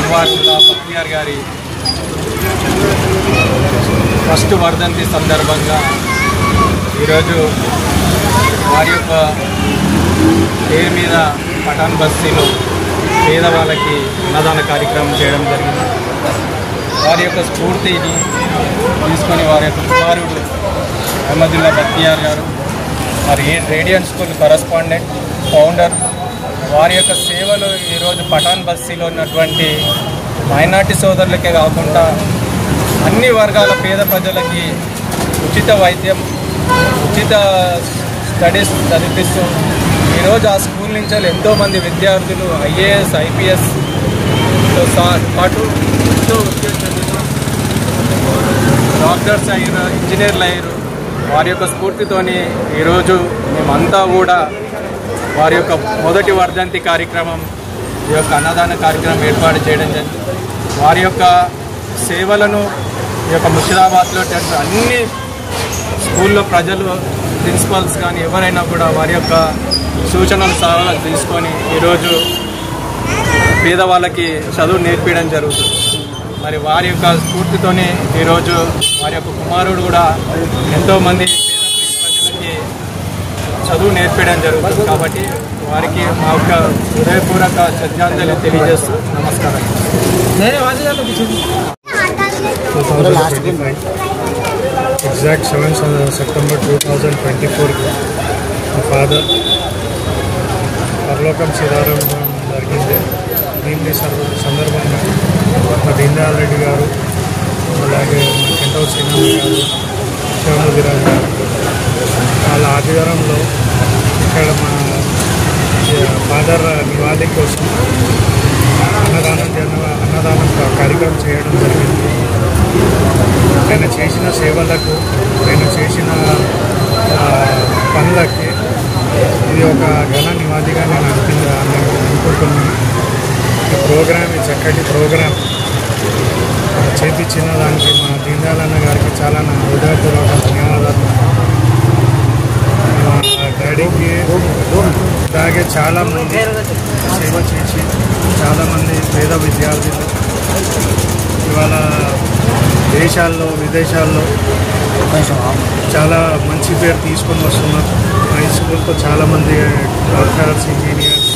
నిర్వాహకుల బక్తియార్ గారి ఫస్ట్ వర్ధంతి సందర్భంగా ఈరోజు వారి యొక్క పేరు మీద పఠాన్ బస్తీలో పేదవాళ్ళకి అన్నదాన కార్యక్రమం చేయడం జరిగింది. వారి యొక్క స్ఫూర్తిని తీసుకొని వారి యొక్క కుమారుడు అహ్మదుల్లా బక్తియార్ గారు మరి రేడియన్ స్కూల్ కరస్పాండెంట్, ఫౌండర్, వారి యొక్క సేవలు ఈరోజు పఠాన్ బస్తీలో ఉన్నటువంటి మైనార్టీ సోదరులకే కాకుండా అన్ని వర్గాల పేద ప్రజలకి ఉచిత వైద్యం, ఉచిత స్టడీస్ చదివిస్తూ ఈరోజు ఆ స్కూల్ నుంచి ఎంతోమంది విద్యార్థులు ఐఏఎస్, ఐపీఎస్తో పాటు డాక్టర్స్ అయ్యారు, ఇంజనీర్లు అయ్యారు. వారి యొక్క స్ఫూర్తితోని ఈరోజు మేమంతా కూడా వారి యొక్క మొదటి వర్ధంతి కార్యక్రమం, ఈ యొక్క అన్నదాన కార్యక్రమం ఏర్పాటు చేయడం జరిగింది. వారి యొక్క సేవలను ఈ యొక్క ముషిరాబాద్లో అన్ని స్కూల్లో ప్రజలు, ప్రిన్సిపల్స్ కానీ ఎవరైనా కూడా వారి యొక్క సూచనలు సలహాలు తీసుకొని ఈరోజు పేదవాళ్ళకి చదువు నేర్పించడం జరుగుతుంది. మరి వారి యొక్క స్ఫూర్తితోనే ఈరోజు వారి యొక్క కుమారుడు కూడా ఎంతోమంది పేద ప్రజలకి చదువు నేర్పించడం జరుగుతుంది. కాబట్టి వారికి మా యొక్క హృదయపూర్వక శ్రద్ధాంజలి తెలియజేస్తూ నమస్కారం. ఎగ్జాక్ట్ 7 సెప్టెంబర్ 2024 మా ఫాదర్ పరలోకం శిరారం జరిగింది. దీని సందర్భంగా మా దీనదయాల్ రెడ్డి గారు, అలాగే మా కెంటౌ శ్రీనాథ్ గారు, శివముదిరాజు గారు వాళ్ళ ఆధ్వర్యంలో ఇక్కడ మా ఫాదర్ నివాళి కోసం అన్నదానం కార్యక్రమం చేయడం జరిగింది. ఆయన చేసిన సేవలకు, ఆయన చేసిన పనులకి ఇది ఒక ఘన నివాళిగా నేను అనుకుంటున్నాను. ఈ ప్రోగ్రామ్, ఈ చక్కటి ప్రోగ్రాం చేపించిన దానికి మా దీనదయాల్ అన్న గారికి చాలా నా హృదయపూర్వక ధన్యవాదాలు. మా డాడీకి అలాగే చాలామంది సేవ చేసి చాలామంది పేద విద్యార్థులు ఇవాళ దేశాల్లో, విదేశాల్లో చాలా మంచి పేరు తీసుకొని వస్తున్నారు. మా స్కూల్తో చాలామంది డాక్టర్స్, ఇంజనీర్స్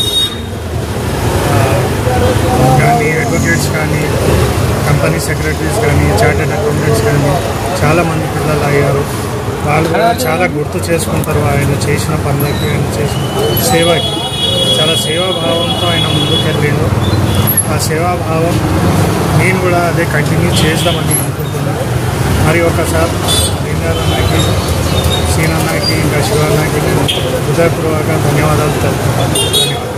కానీ, అడ్వకేట్స్ కానీ, కంపెనీ సెక్రటరీస్ కానీ, చార్టెడ్ అకౌంటెంట్స్ కానీ చాలామంది పిల్లలు అయ్యారు. వాళ్ళు కూడా చాలా గుర్తు చేసుకుంటారు ఆయన చేసిన పనులకి, ఆయన చేసిన సేవకి. చాలా సేవాభావంతో ఆయన ముందుకెళ్ళాడు. ఆ సేవాభావం నేను కూడా అదే కంటిన్యూ చేద్దామని అనుకుంటున్నాను. మరి ఒకసారి దీనదయాల్ అన్నకి, శ్రీనాథ్కి, ఇంకా శివన్నకి నేను హృదయపూర్వక ధన్యవాదాలు తెలుపుతున్నాను. ధన్యవాదాలు.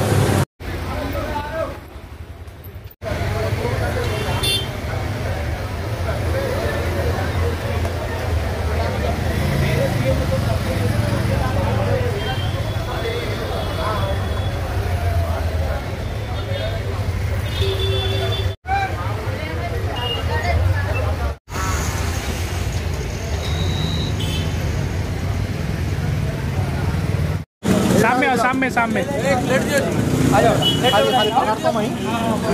सामने आ जाओ,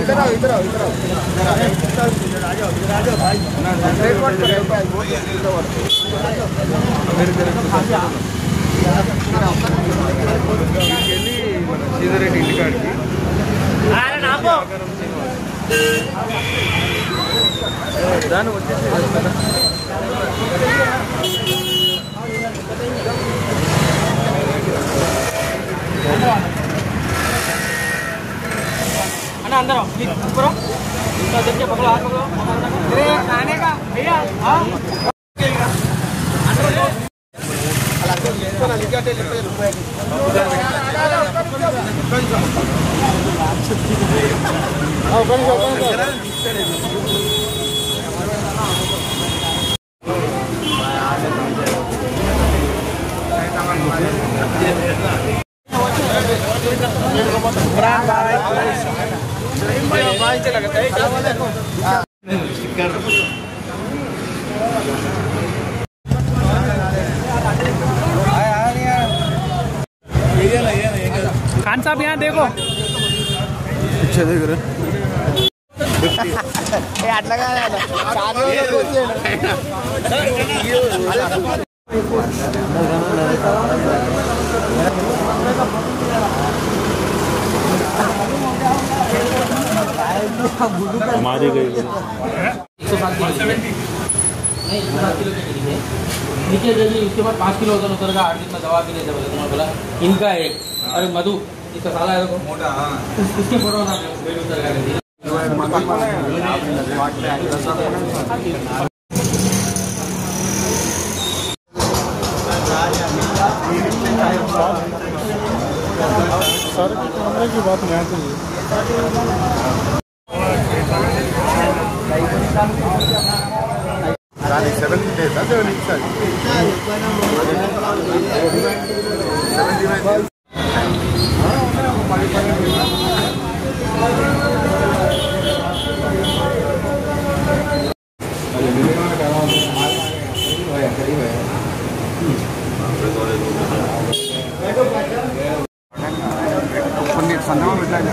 इधर आओ, इधर आओ, इधर आओ भाई। సీతారెడ్డి ఇంటికాడికి దాన్ని వచ్చేసి अंदर आओ, ऊपर आओ, देखिए पकड़ो, हाथ पकड़ो, अरे खाने का भैया, हाँ खान साहब यहाँ देखो, पीछे देख रहे। हमारी गई 107 किलो की है नीचे जाइए, उसके बाद 5 किलो वजन उतरेगा। 8 दिन में दवा भी नहीं दे बोले। बोला इनका है। अरे मधु इसका साला है मोटा, इसके फोटो ना वेट उतरेगा। सर कैमरे की बात नहीं आती है। 7 days, 7 weeks, sir. 79 days. కొన్ని సందర్భం పెట్టాలి